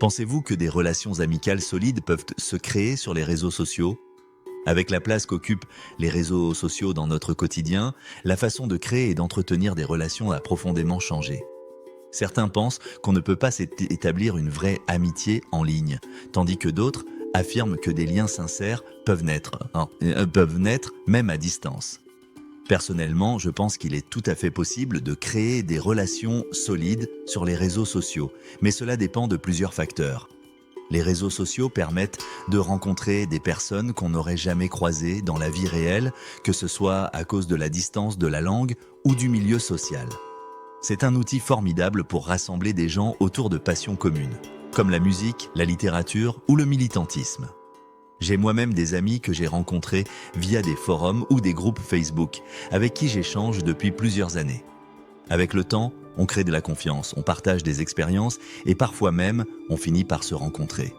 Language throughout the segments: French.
Pensez-vous que des relations amicales solides peuvent se créer sur les réseaux sociaux? Avec la place qu'occupent les réseaux sociaux dans notre quotidien, la façon de créer et d'entretenir des relations a profondément changé. Certains pensent qu'on ne peut pas établir une vraie amitié en ligne, tandis que d'autres affirment que des liens sincères peuvent naître même à distance. Personnellement, je pense qu'il est tout à fait possible de créer des relations solides sur les réseaux sociaux, mais cela dépend de plusieurs facteurs. Les réseaux sociaux permettent de rencontrer des personnes qu'on n'aurait jamais croisées dans la vie réelle, que ce soit à cause de la distance de la langue ou du milieu social. C'est un outil formidable pour rassembler des gens autour de passions communes, comme la musique, la littérature ou le militantisme. J'ai moi-même des amis que j'ai rencontrés via des forums ou des groupes Facebook, avec qui j'échange depuis plusieurs années. Avec le temps, on crée de la confiance, on partage des expériences et parfois même, on finit par se rencontrer.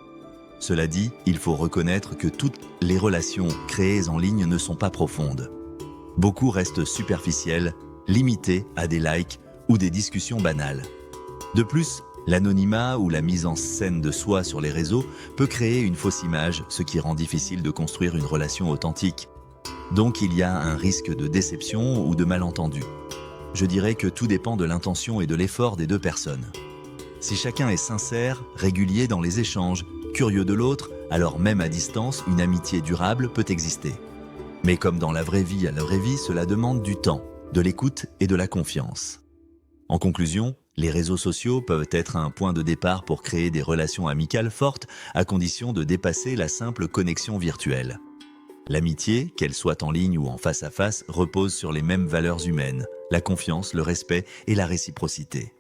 Cela dit, il faut reconnaître que toutes les relations créées en ligne ne sont pas profondes. Beaucoup restent superficielles, limitées à des likes ou des discussions banales. De plus, l'anonymat ou la mise en scène de soi sur les réseaux peut créer une fausse image, ce qui rend difficile de construire une relation authentique. Donc il y a un risque de déception ou de malentendu. Je dirais que tout dépend de l'intention et de l'effort des deux personnes. Si chacun est sincère, régulier dans les échanges, curieux de l'autre, alors même à distance, une amitié durable peut exister. Mais comme dans la vraie vie à la vraie vie, cela demande du temps, de l'écoute et de la confiance. En conclusion, les réseaux sociaux peuvent être un point de départ pour créer des relations amicales fortes, à condition de dépasser la simple connexion virtuelle. L'amitié, qu'elle soit en ligne ou en face à face, repose sur les mêmes valeurs humaines, la confiance, le respect et la réciprocité.